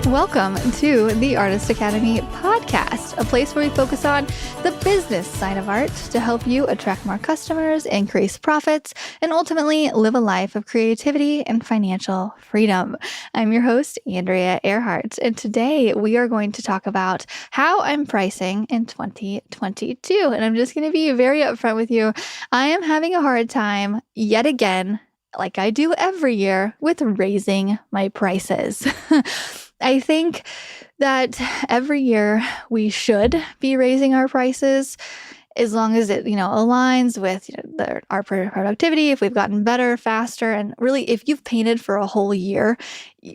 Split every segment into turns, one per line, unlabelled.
Welcome to the Artist Academy podcast, a place where we focus on the business side of art to help you attract more customers, increase profits, and ultimately live a life of creativity and financial freedom. I'm your host, Andrea Earhart, and today we are going to talk about how I'm pricing in 2022. And I'm just going to be very upfront with you. I am having a hard time yet again, like I do every year, with raising my prices. I think that every year we should be raising our prices as long as it, aligns with our productivity, if we've gotten better, faster, and really if you've painted for a whole year,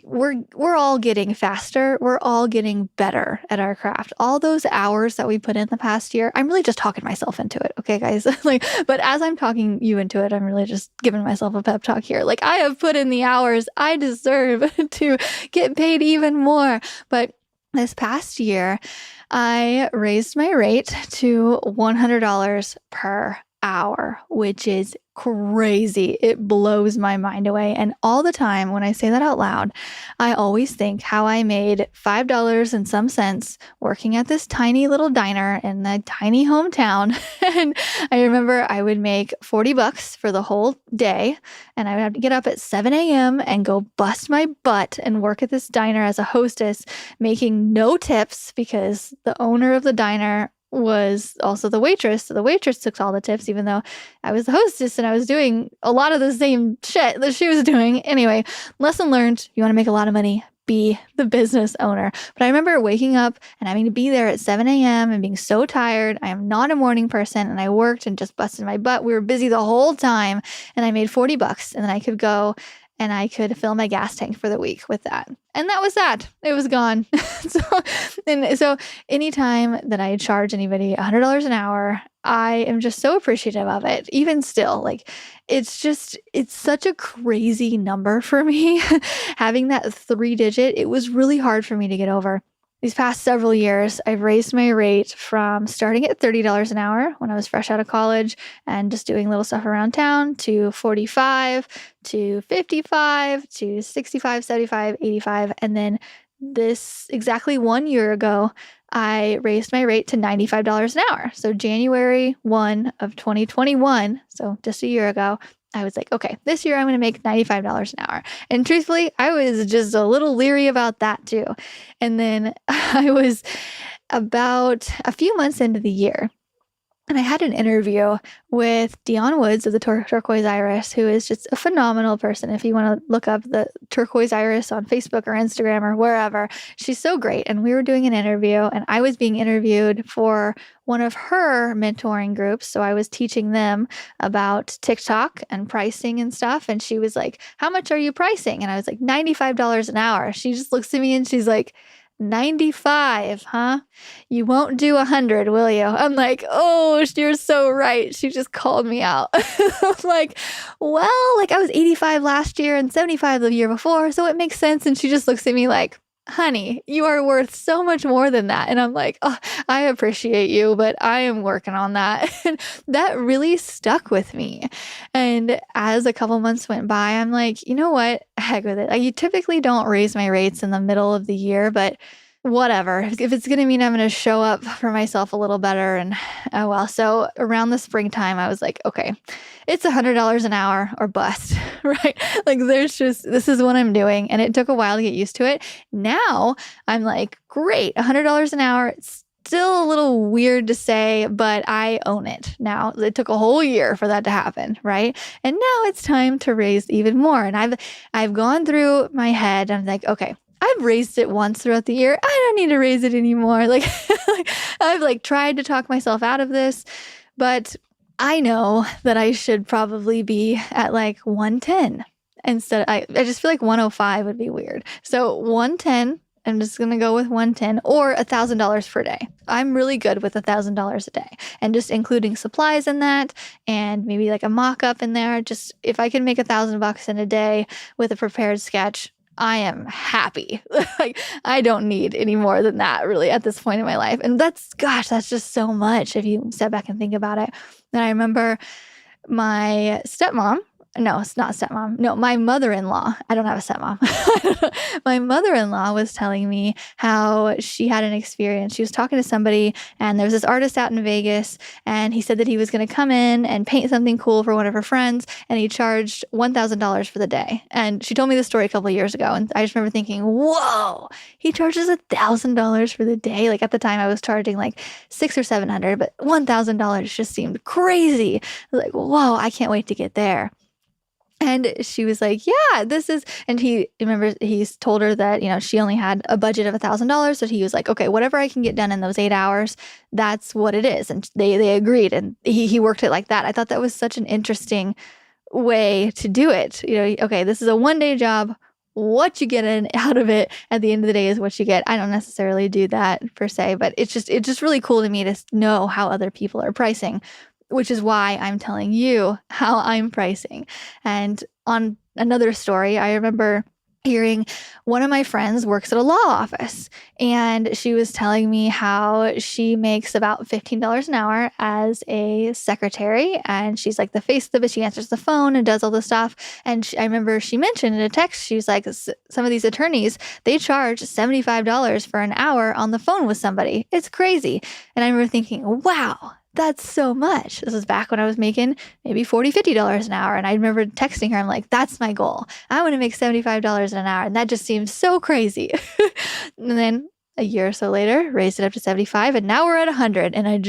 we're all getting faster. We're all getting better at our craft. All those hours that we put in the past year, I'm really just talking myself into it. Okay, guys. But as I'm talking you into it, I'm really just giving myself a pep talk here. I have put in the hours. I deserve to get paid even more. But this past year, I raised my rate to $100 per hour, which is crazy. It blows my mind away. And all the time when I say that out loud, I always think how I made $5 and some cents working at this tiny little diner in the tiny hometown. And I remember I would make $40 for the whole day, and I would have to get up at 7 a.m. and go bust my butt and work at this diner as a hostess, making no tips because the owner of the diner was also the waitress. So the waitress took all the tips, even though I was the hostess and I was doing a lot of the same shit that she was doing. Anyway, lesson learned, you want to make a lot of money, be the business owner. But I remember waking up and having to be there at 7 a.m. and being so tired. I am not a morning person, and I worked and just busted my butt. We were busy the whole time, and I made $40, and then I could go and I could fill my gas tank for the week with that. And that was that. It was gone. So anytime that I charge anybody $100 an hour, I am just so appreciative of it. Even still, it's such a crazy number for me. Having that 3-digit, it was really hard for me to get over. These past several years, I've raised my rate from starting at $30 an hour when I was fresh out of college and just doing little stuff around town to $45 to $55 to $65, $75, $85. And then this exactly 1 year ago, I raised my rate to $95 an hour. So January 1 of 2021, so just a year ago, I was like, okay, this year I'm going to make $95 an hour. And truthfully, I was just a little leery about that too. And then I was about a few months into the year, and I had an interview with Dion Woods of the Turquoise Iris, who is just a phenomenal person. If you want to look up the Turquoise Iris on Facebook or Instagram or wherever, she's so great. And we were doing an interview, and I was being interviewed for one of her mentoring groups. So I was teaching them about TikTok and pricing and stuff. And she was like, "How much are you pricing?" And I was like, $95 an hour. She just looks at me and she's like, 95, huh? You won't do 100, will you? I'm like, oh, you're so right. She just called me out. I'm like, well, I was 85 last year and 75 the year before, so it makes sense. And she just looks at me like, honey, you are worth so much more than that. And I'm like, oh, I appreciate you, but I am working on that. And that really stuck with me. And as a couple months went by, I'm like, you know what? Heck with it. You typically don't raise my rates in the middle of the year, but whatever. If it's going to mean I'm going to show up for myself a little better, and oh well. So around the springtime, I was like, okay, it's $100 an hour or bust, right? This is what I'm doing. And it took a while to get used to it. Now I'm like, great, $100 an hour. It's still a little weird to say, but I own it now. It took a whole year for that to happen, right? And now it's time to raise even more. And I've gone through my head. I'm like, okay, I've raised it once throughout the year. I don't need to raise it anymore. I've tried to talk myself out of this, but I know that I should probably be at 110 instead. I just feel like 105 would be weird. So 110, I'm just going to go with 110 or $1,000 per day. I'm really good with $1,000 a day, and just including supplies in that and maybe a mock-up in there. Just if I can make $1,000 in a day with a prepared sketch, I am happy. I don't need any more than that really at this point in my life. And that's just so much if you step back and think about it. And I remember my stepmom No, it's not stepmom. No, my mother-in-law. I don't have a stepmom. My mother-in-law was telling me how she had an experience. She was talking to somebody, and there was this artist out in Vegas, and he said that he was going to come in and paint something cool for one of her friends, and he charged $1,000 for the day. And she told me this story a couple of years ago, and I just remember thinking, whoa, he charges $1,000 for the day. Like at the time, I was charging like $600 or $700, but $1,000 just seemed crazy. I was like, whoa, I can't wait to get there. And she was like, yeah, this is, and he's told her that, she only had a budget of $1,000. So he was like, okay, whatever I can get done in those 8 hours, that's what it is. And they agreed, and he worked it like that. I thought that was such an interesting way to do it. Okay, this is a 1-day job. What you get out of it at the end of the day is what you get. I don't necessarily do that per se, but it's just really cool to me to know how other people are pricing, which is why I'm telling you how I'm pricing. And on another story, I remember hearing one of my friends works at a law office, and she was telling me how she makes about $15 an hour as a secretary. And she's like the face of it. She answers the phone and does all the stuff. And I remember she mentioned in a text, she's like, some of these attorneys, they charge $75 for an hour on the phone with somebody. It's crazy. And I remember thinking, wow, that's so much. This was back when I was making maybe $40, $50 an hour. And I remember texting her, I'm like, that's my goal. I want to make $75 an hour. And that just seems so crazy. And then a year or so later, raised it up to 75, and now we're at 100. And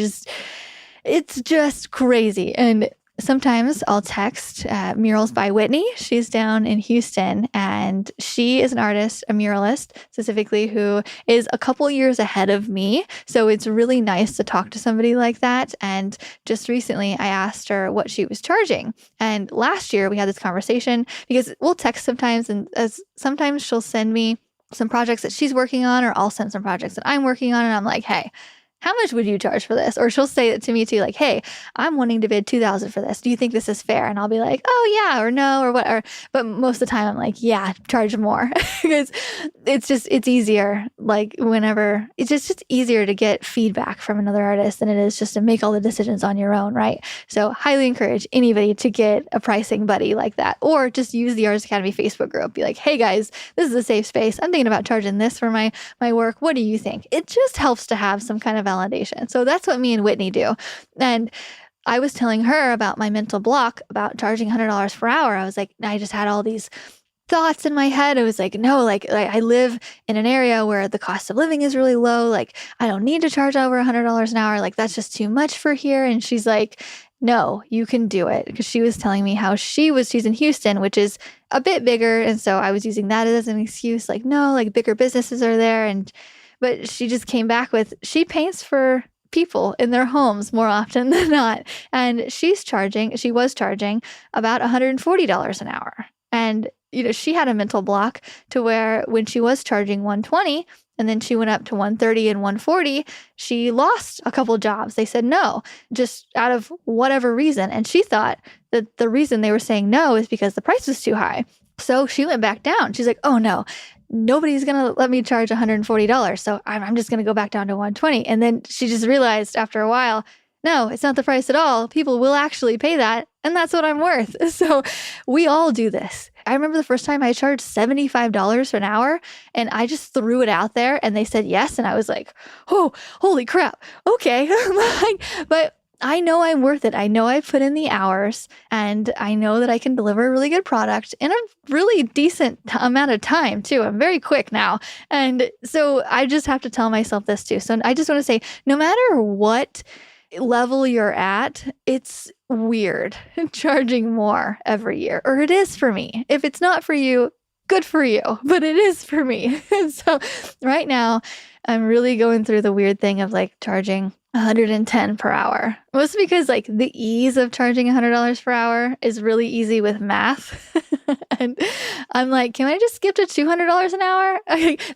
it's just crazy. And sometimes I'll text Murals by Whitney. She's down in Houston, and she is an artist, a muralist specifically, who is a couple years ahead of me. So it's really nice to talk to somebody like that. And just recently I asked her what she was charging. And last year we had this conversation because we'll text sometimes, and sometimes she'll send me some projects that she's working on, or I'll send some projects that I'm working on. And I'm like, hey, how much would you charge for this? Or she'll say it to me too, like, hey, I'm wanting to bid $2,000 for this. Do you think this is fair? And I'll be like, oh yeah, or no, or what. But most of the time I'm like, yeah, charge more. Because it's easier. Like whenever, it's just easier to get feedback from another artist than it is just to make all the decisions on your own, right? So highly encourage anybody to get a pricing buddy like that, or just use the Artist Academy Facebook group. Be like, hey guys, this is a safe space. I'm thinking about charging this for my work. What do you think? It just helps to have some kind of validation. So that's what me and Whitney do. And I was telling her about my mental block about charging $100 per hour. I was like, I just had all these thoughts in my head. I was like, no, like I live in an area where the cost of living is really low. Like I don't need to charge over $100 an hour. Like that's just too much for here. And she's like, no, you can do it. Because she was telling me how she's in Houston, which is a bit bigger. And so I was using that as an excuse. Like, no, like bigger businesses are there. But she just came back with, she paints for people in their homes more often than not. And she was charging about $140 an hour. And, she had a mental block to where when she was charging $120 and then she went up to $130 and $140, she lost a couple jobs. They said no, just out of whatever reason. And she thought that the reason they were saying no is because the price was too high. So she went back down. She's like, oh no, nobody's going to let me charge $140. So I'm just going to go back down to $120. And then she just realized after a while, no, it's not the price at all. People will actually pay that. And that's what I'm worth. So we all do this. I remember the first time I charged $75 for an hour, and I just threw it out there and they said yes. And I was like, oh, holy crap. Okay. But I know I'm worth it. I know I've put in the hours, and I know that I can deliver a really good product in a really decent amount of time too. I'm very quick now. And so I just have to tell myself this too. So I just want to say, no matter what level you're at, it's weird charging more every year, or it is for me. If it's not for you, good for you, but it is for me. So right now I'm really going through the weird thing of like charging $110 per hour. Mostly because like the ease of charging $100 per hour is really easy with math. And I'm like, can I just skip to $200 an hour?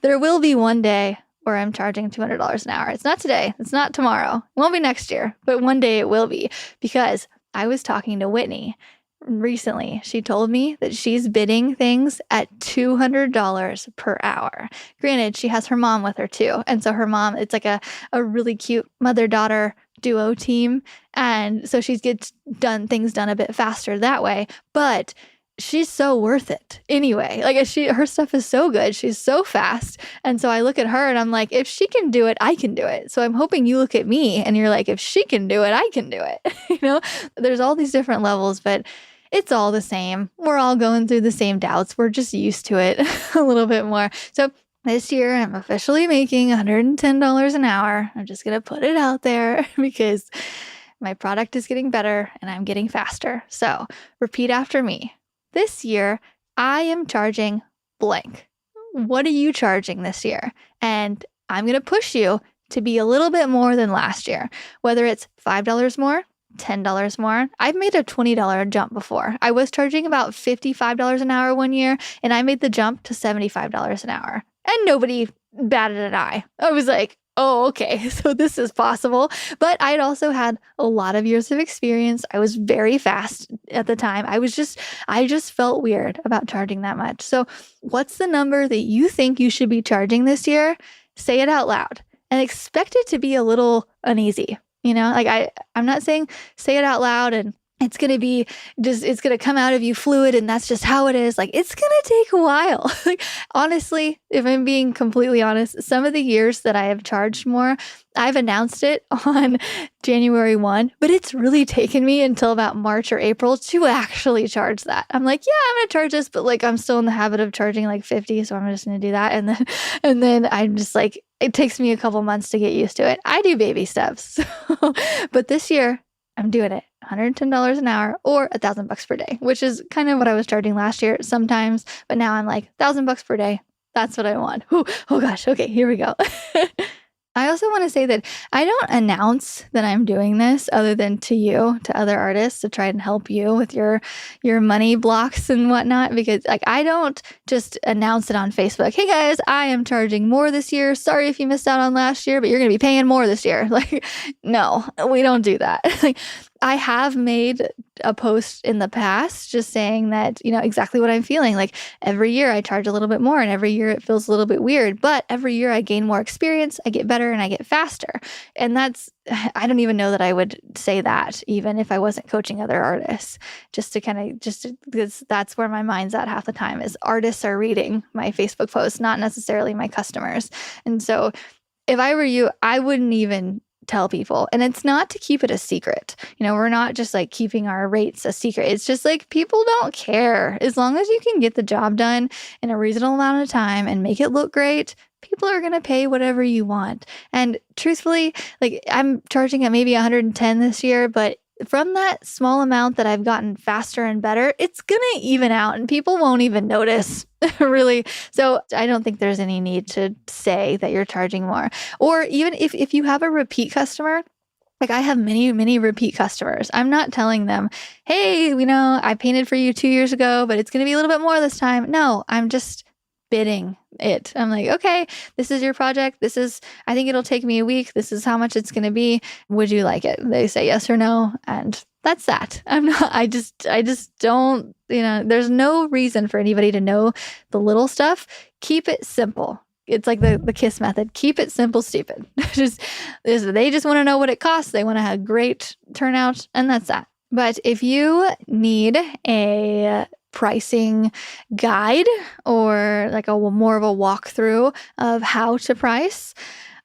There will be one day where I'm charging $200 an hour. It's not today. It's not tomorrow. It won't be next year, but one day it will be, because I was talking to Whitney recently, she told me that she's bidding things at $200 per hour. Granted, she has her mom with her too. And so her mom, it's like a really cute mother-daughter duo team. And so she gets things done a bit faster that way. But she's so worth it anyway. Like her stuff is so good. She's so fast. And so I look at her and I'm like, if she can do it, I can do it. So I'm hoping you look at me and you're like, if she can do it, I can do it. There's all these different levels, but it's all the same. We're all going through the same doubts. We're just used to it a little bit more. So this year, I'm officially making $110 an hour. I'm just going to put it out there because my product is getting better and I'm getting faster. So repeat after me. This year, I am charging blank. What are you charging this year? And I'm going to push you to be a little bit more than last year, whether it's $5 more, $10 more. I've made a $20 jump before. I was charging about $55 an hour one year, and I made the jump to $75 an hour. And nobody batted an eye. I was like, oh, okay, so this is possible. But I'd also had a lot of years of experience. I was very fast at the time. I just felt weird about charging that much. So what's the number that you think you should be charging this year? Say it out loud and expect it to be a little uneasy. Like I'm not saying say it out loud and it's going to be it's going to come out of you fluid and that's just how it is. Like it's going to take a while. Like honestly, if I'm being completely honest, some of the years that I have charged more, I've announced it on January 1, but it's really taken me until about March or April to actually charge that. I'm like, yeah, I'm going to charge this, but like I'm still in the habit of charging like 50, so I'm just going to do that. And then I'm just like, it takes me a couple months to get used to it. I do baby steps. But this year, I'm doing it $110 an hour or $1,000 per day, which is kind of what I was charging last year sometimes. But now I'm like $1,000 per day. That's what I want. Ooh, oh gosh. Okay, here we go. I also want to say that I don't announce that I'm doing this other than to you, to other artists, to try and help you with your money blocks and whatnot, because like I don't just announce it on Facebook. Hey guys, I am charging more this year. Sorry if you missed out on last year, but you're going to be paying more this year. Like, no, we don't do that. Like, I have made a post in the past just saying that, exactly what I'm feeling. Like every year I charge a little bit more and every year it feels a little bit weird, but every year I gain more experience, I get better and I get faster. And I don't even know that I would say that even if I wasn't coaching other artists, because that's where my mind's at half the time is artists are reading my Facebook posts, not necessarily my customers. And so if I were you, I wouldn't even tell people. And it's not to keep it a secret. We're not just like keeping our rates a secret. It's just like people don't care. As long as you can get the job done in a reasonable amount of time and make it look great, people are going to pay whatever you want. And truthfully, like I'm charging at maybe 110 this year, but from that small amount that I've gotten faster and better, it's going to even out and people won't even notice really. So I don't think there's any need to say that you're charging more. Or even if you have a repeat customer, like I have many, many repeat customers. I'm not telling them, hey, I painted for you 2 years ago, but it's going to be a little bit more this time. No, I'm just bidding it. I'm like, okay, this is your project. I think it'll take me a week. This is how much it's going to be. Would you like it? They say yes or no. And that's that. I just don't, there's no reason for anybody to know the little stuff. Keep it simple. It's like the KISS method. Keep it simple, stupid. They just want to know what it costs. They want to have great turnout, and that's that. But if you need a pricing guide or like more of a walkthrough of how to price,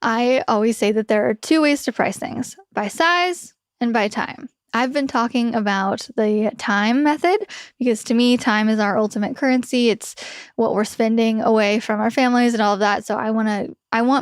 I always say that there are two ways to price things: by size and by time. I've been talking about the time method because to me, time is our ultimate currency. It's what we're spending away from our families and all of that. So I want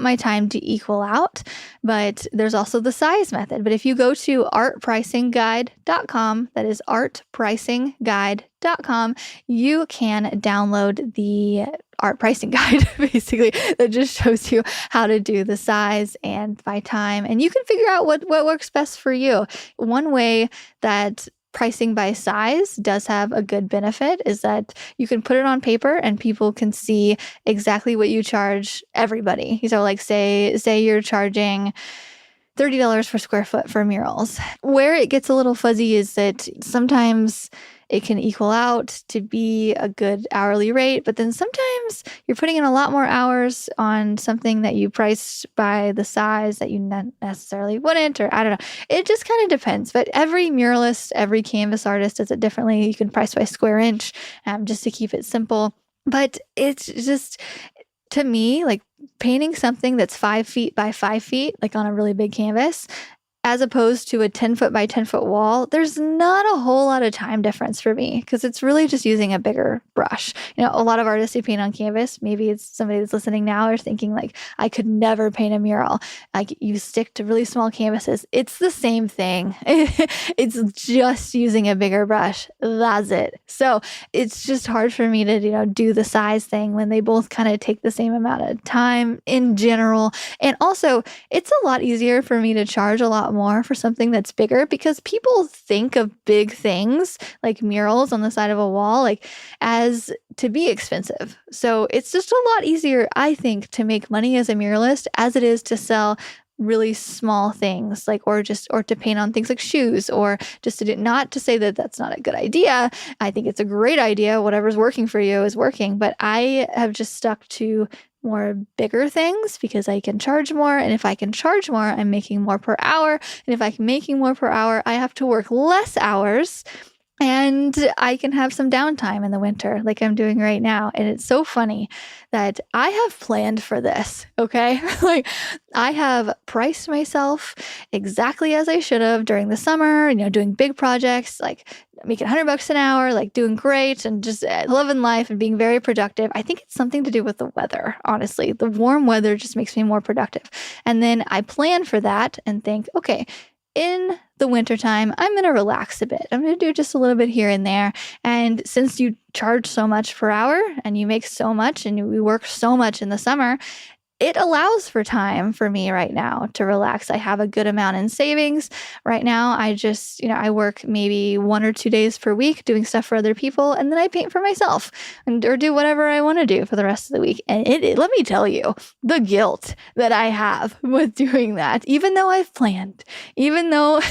my time to equal out, but there's also the size method. But if you go to artpricingguide.com, that is artpricingguide.com, you can download the art pricing guide, basically, that just shows you how to do the size and by time. And you can figure out what works best for you. One way that pricing by size does have a good benefit is that you can put it on paper and people can see exactly what you charge everybody. So like say you're charging $30 per square foot for murals. Where it gets a little fuzzy is that sometimes it can equal out to be a good hourly rate, but then sometimes you're putting in a lot more hours on something that you priced by the size that you not necessarily wouldn't, or I don't know. It just kind of depends. But every muralist, every canvas artist does it differently. You can price by square inch, just to keep it simple. But it's just, to me, like painting something that's 5 feet by 5 feet, like on a really big canvas, as opposed to a 10 foot by 10 foot wall, there's not a whole lot of time difference for me because it's really just using a bigger brush. A lot of artists who paint on canvas, maybe it's somebody that's listening now or thinking like, I could never paint a mural. Like you stick to really small canvases. It's the same thing. It's just using a bigger brush. That's it. So it's just hard for me to, do the size thing when they both kind of take the same amount of time in general. And also it's a lot easier for me to charge a lot more for something that's bigger because people think of big things like murals on the side of a wall as to be expensive. So it's just a lot easier, I think, to make money as a muralist as it is to sell really small things or to paint on things like shoes, or just to do, not to say that that's not a good idea. I think it's a great idea. Whatever's working for you is working, but I have just stuck to more bigger things because I can charge more. And if I can charge more, I'm making more per hour. And if I'm making more per hour, I have to work less hours and I can have some downtime in the winter like I'm doing right now. And it's so funny that I have planned for this, okay? I have priced myself exactly as I should have during the summer, doing big projects, making $100 an hour, doing great and just living life and being very productive. I think it's something to do with the weather, honestly. The warm weather just makes me more productive. And then I plan for that and think, okay, in the wintertime, I'm going to relax a bit. I'm going to do just a little bit here and there. And since you charge so much per hour and you make so much and we work so much in the summer, it allows for time for me right now to relax. I have a good amount in savings. Right now, I just, I work maybe 1 or 2 days per week doing stuff for other people, and then I paint for myself or do whatever I want to do for the rest of the week. And let me tell you, the guilt that I have with doing that, even though I've planned, even though,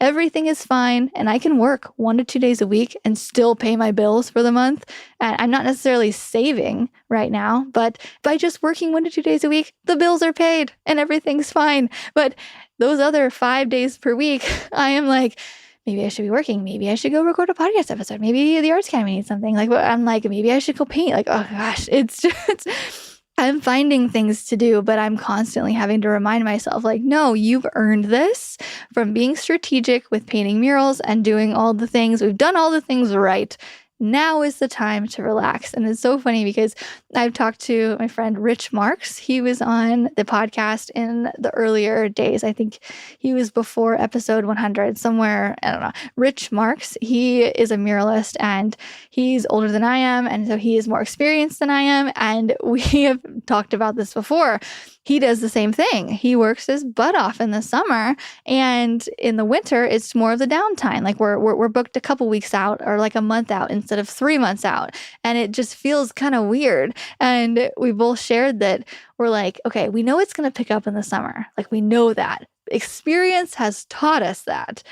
everything is fine and I can work 1 to 2 days a week and still pay my bills for the month. And I'm not necessarily saving right now, but by just working 1 to 2 days a week, the bills are paid and everything's fine. But those other 5 days per week, I am like, maybe I should be working. Maybe I should go record a podcast episode. Maybe the Arts Academy needs something. I'm like, maybe I should go paint. Oh gosh, it's just, I'm finding things to do, but I'm constantly having to remind myself, no, you've earned this from being strategic with painting murals and doing all the things. We've done all the things right. Now is the time to relax. And it's so funny because I've talked to my friend Rich Marks. He was on the podcast in the earlier days. I think he was before episode 100, somewhere, I don't know. Rich Marks, he is a muralist and he's older than I am. And so he is more experienced than I am. And we have talked about this before. He does the same thing. He works his butt off in the summer, and in the winter, it's more of the downtime. We're booked a couple weeks out or a month out instead of 3 months out. And it just feels kind of weird. And we both shared that we're like, okay, we know it's going to pick up in the summer. We know that. Experience has taught us that.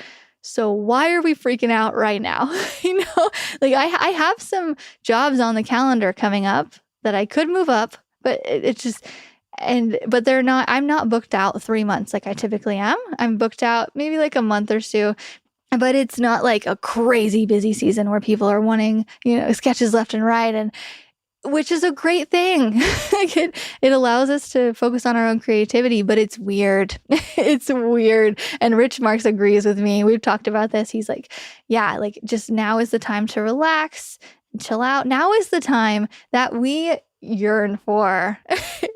So why are we freaking out right now? I have some jobs on the calendar coming up that I could move up, but it's just... but they're not, I'm not booked out 3 months like I typically am. I'm booked out maybe a month or two, but it's not a crazy busy season where people are wanting, sketches left and right, and which is a great thing. It allows us to focus on our own creativity, but it's weird. It's weird. And Rich Marks agrees with me. We've talked about this. He's like, yeah, just now is the time to relax, chill out. Now is the time that we yearn for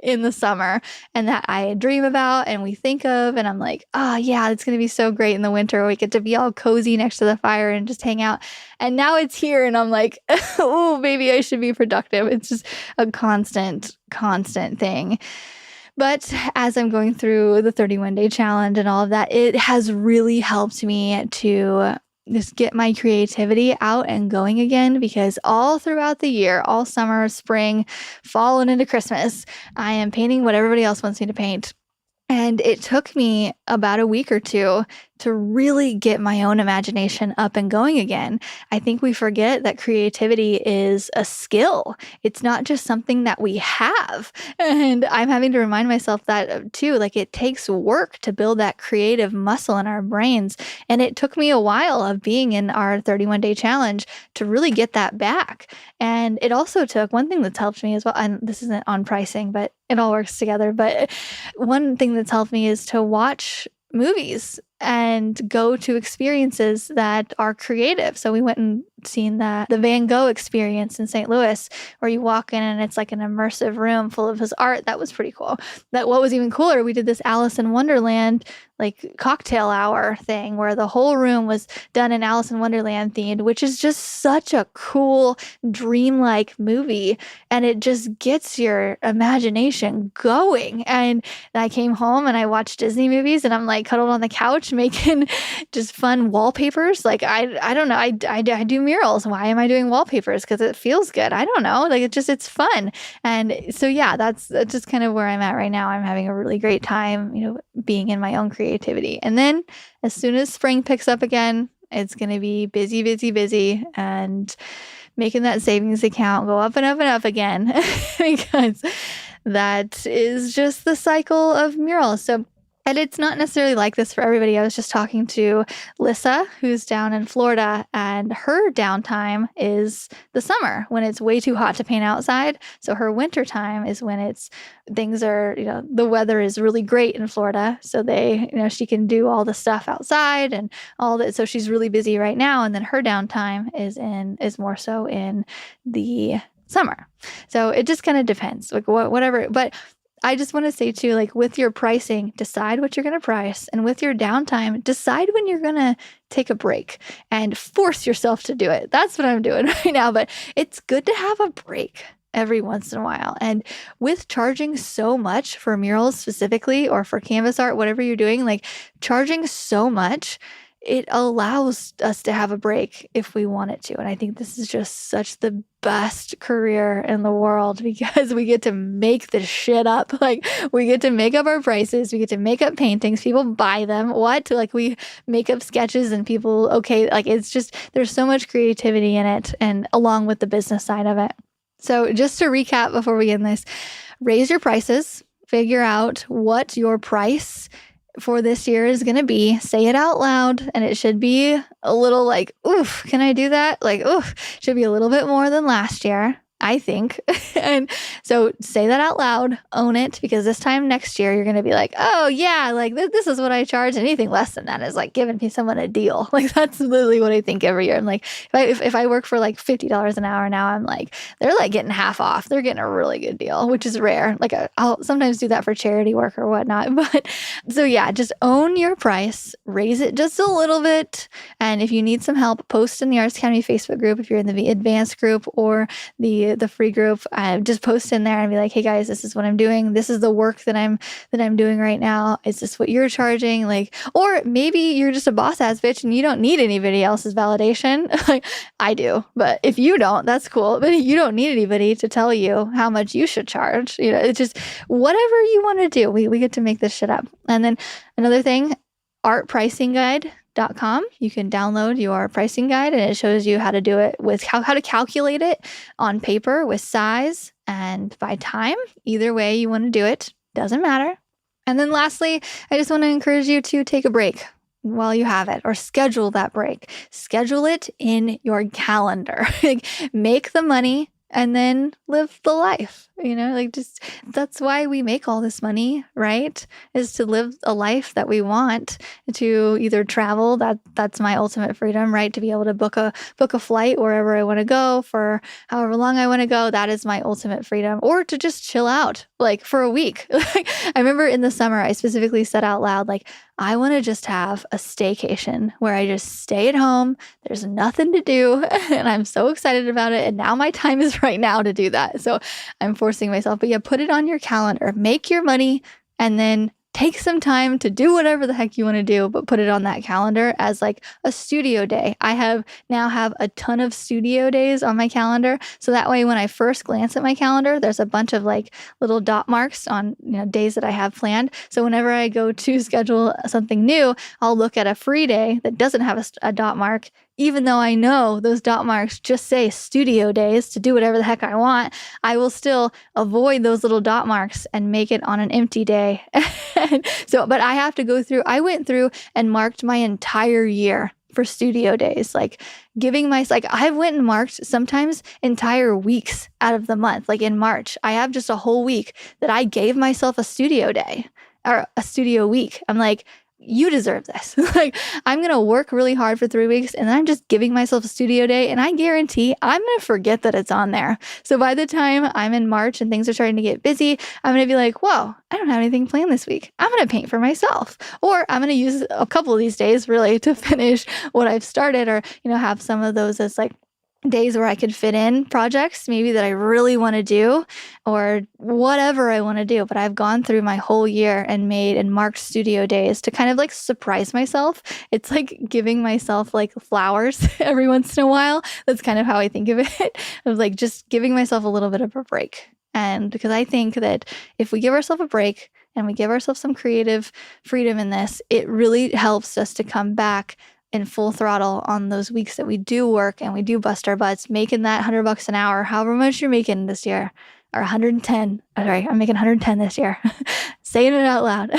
in the summer and that I dream about and we think of, and I'm like, oh yeah, it's going to be so great in the winter. We get to be all cozy next to the fire and just hang out. And now it's here and I'm like, oh, maybe I should be productive. It's just a constant thing. But as I'm going through the 31-day challenge and all of that, it has really helped me to just get my creativity out and going again, because all throughout the year, all summer, spring, fall, and into Christmas, I am painting what everybody else wants me to paint. And it took me about a week or two to really get my own imagination up and going again. I think we forget that creativity is a skill. It's not just something that we have. And I'm having to remind myself that too. Like, it takes work to build that creative muscle in our brains. And it took me a while of being in our 31-day challenge to really get that back. And it also took one thing that's helped me as well. And this isn't on pricing, but it all works together. But one thing that's helped me is to watch movies and go to experiences that are creative. So we went and seen the Van Gogh experience in St. Louis, where you walk in and it's like an immersive room full of his art. That was pretty cool. What was even cooler, we did this Alice in Wonderland like cocktail hour thing where the whole room was done in Alice in Wonderland themed, which is just such a cool, dreamlike movie. And it just gets your imagination going. And I came home and I watched Disney movies and I'm like cuddled on the couch making just fun wallpapers. Like, I don't know. I do murals. Why am I doing wallpapers? Because it feels good. I don't know. Like, it's fun. And so, yeah, that's just kind of where I'm at right now. I'm having a really great time, being in my own creativity. And then as soon as spring picks up again, it's going to be busy, busy, busy, and making that savings account go up and up and up again because that is just the cycle of murals. So, and it's not necessarily like this for everybody. I was just talking to Lissa, who's down in Florida, and her downtime is the summer when it's way too hot to paint outside. So her winter time is when things are, the weather is really great in Florida. So she can do all the stuff outside and all that. So she's really busy right now. And then her downtime is more so in the summer. So it just kind of depends, like whatever. But I just want to say too, like with your pricing, decide what you're going to price. And with your downtime, decide when you're going to take a break and force yourself to do it. That's what I'm doing right now. But it's good to have a break every once in a while. And with charging so much for murals specifically, or for canvas art, whatever you're doing, like charging so much, it allows us to have a break if we want it to. And I think this is just such the best career in the world because we get to make this shit up. Like, we get to make up our prices. We get to make up paintings. People buy them. What? Like, we make up sketches and people, okay, like it's just, there's so much creativity in it, and along with the business side of it. So just to recap before we end this, raise your prices, figure out what your price for this year is going to be, say it out loud, and it should be a little like, oof, can I do that? Like, oof, should be a little bit more than last year, I think. And so say that out loud, own it, because this time next year, you're going to be like, oh yeah, like this is what I charge. Anything less than that is like giving someone a deal. Like, that's literally what I think every year. I'm like, if I work for like $50 an hour now, I'm like, they're like getting half off. They're getting a really good deal, which is rare. Like, I'll sometimes do that for charity work or whatnot. But so yeah, just own your price, raise it just a little bit. And if you need some help, post in the Artist Academy Facebook group if you're in the advanced group or the free group. Just post in there and be like, hey guys, this is what I'm doing. This is the work that I'm doing right now. Is this what you're charging? Like, or maybe you're just a boss ass bitch and you don't need anybody else's validation. Like, I do, but if you don't, that's cool. But you don't need anybody to tell you how much you should charge. It's just whatever you want to do. We get to make this shit up. And then another thing, artpricingguide.com. You can download your pricing guide and it shows you how to do it with how to calculate it on paper with size and by time. Either way you want to do it, doesn't matter. And then lastly, I just want to encourage you to take a break while you have it, or schedule that break. Schedule it in your calendar. Make the money and then live the life, just that's why we make all this money, right? Is to live a life that we want, to either travel, that's my ultimate freedom, right? To be able to book a flight wherever I want to go for however long I want to go. That is my ultimate freedom. Or to just chill out like for a week. I remember in the summer, I specifically said out loud, like, I want to just have a staycation where I just stay at home. There's nothing to do. And I'm so excited about it. And now my time is right now to do that. So I'm forcing myself. But yeah, put it on your calendar. Make your money and then take some time to do whatever the heck you want to do, but put it on that calendar as like a studio day. I now have a ton of studio days on my calendar. So that way, when I first glance at my calendar, there's a bunch of like little dot marks on, days that I have planned. So whenever I go to schedule something new, I'll look at a free day that doesn't have a dot mark. Even though I know those dot marks just say studio days to do whatever the heck I want, I will still avoid those little dot marks and make it on an empty day. But I have to go through, I went through and marked my entire year for studio days, like I went and marked sometimes entire weeks out of the month. Like in March, I have just a whole week that I gave myself a studio day or a studio week. I'm like, you deserve this. Like, I'm going to work really hard for 3 weeks and then I'm just giving myself a studio day, and I guarantee I'm going to forget that it's on there. So by the time I'm in March and things are starting to get busy, I'm going to be like, whoa, I don't have anything planned this week. I'm going to paint for myself, or I'm going to use a couple of these days really to finish what I've started, or, have some of those as like days where I could fit in projects maybe that I really want to do, or whatever I want to do. But I've gone through my whole year and made and marked studio days to kind of like surprise myself. It's like giving myself like flowers every once in a while. That's kind of how I think of it. Of like just giving myself a little bit of a break. And because I think that if we give ourselves a break and we give ourselves some creative freedom in this, it really helps us to come back in full throttle on those weeks that we do work and we do bust our butts, making that $100 an hour, however much you're making this year, or 110. Sorry, I'm making 110 this year. Saying it out loud.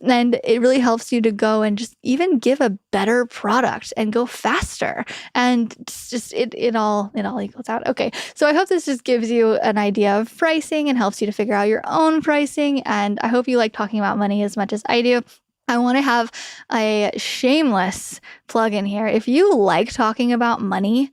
And it really helps you to go and just even give a better product and go faster. And just it all equals out. Okay. So I hope this just gives you an idea of pricing and helps you to figure out your own pricing. And I hope you like talking about money as much as I do. I want to have a shameless plug in here. If you like talking about money,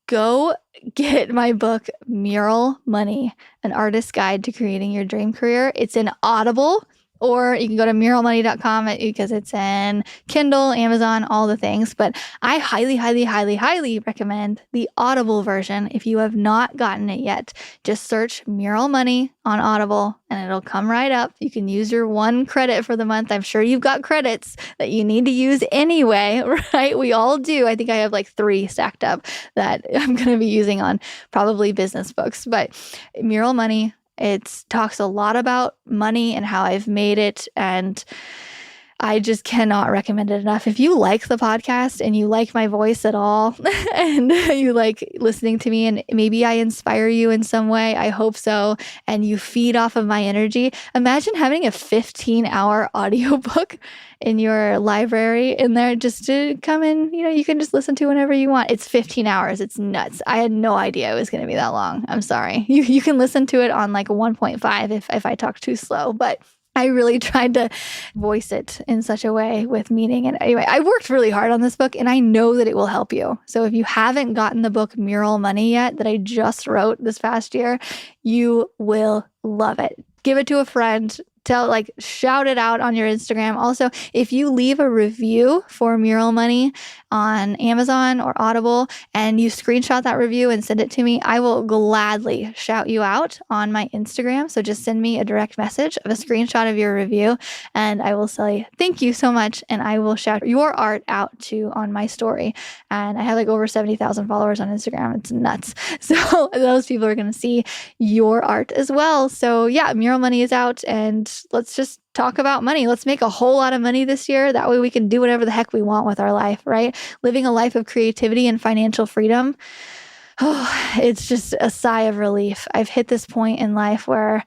go get my book, Mural Money, An Artist's Guide to Creating Your Dream Career. It's in Audible, or you can go to muralmoney.com because it's in Kindle, Amazon, all the things. But I highly, highly, highly, highly recommend the Audible version. If you have not gotten it yet, just search Mural Money on Audible and it'll come right up. You can use your 1 credit for the month. I'm sure you've got credits that you need to use anyway, right? We all do. I think I have like 3 stacked up that I'm going to be using on probably business books. But Mural Money, it talks a lot about money and how I've made it, and I just cannot recommend it enough. If you like the podcast and you like my voice at all and you like listening to me and maybe I inspire you in some way, I hope so, and you feed off of my energy, imagine having a 15-hour audiobook in your library in there just to come in, you can just listen to whenever you want. It's 15 hours. It's nuts. I had no idea it was going to be that long. I'm sorry. You can listen to it on like 1.5 if I talk too slow, but I really tried to voice it in such a way with meaning. And anyway, I worked really hard on this book and I know that it will help you. So if you haven't gotten the book Mural Money yet that I just wrote this past year, you will love it. Give it to a friend. Shout it out on your Instagram. Also, if you leave a review for Mural Money on Amazon or Audible and you screenshot that review and send it to me, I will gladly shout you out on my Instagram. So just send me a direct message of a screenshot of your review and I will say thank you so much, and I will shout your art out on my story. And I have like over 70,000 followers on Instagram. It's nuts. So those people are going to see your art as well. So yeah, Mural Money is out, and let's just talk about money. Let's make a whole lot of money this year. That way we can do whatever the heck we want with our life, right? Living a life of creativity and financial freedom. Oh, it's just a sigh of relief. I've hit this point in life where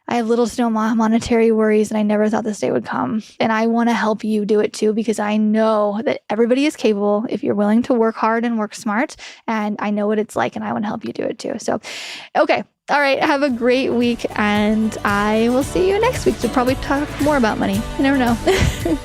I have little to no monetary worries, and I never thought this day would come. And I want to help you do it too, because I know that everybody is capable if you're willing to work hard and work smart. And I know what it's like, and I want to help you do it too. So, okay. All right. Have a great week, and I will see you next week to probably talk more about money. You never know.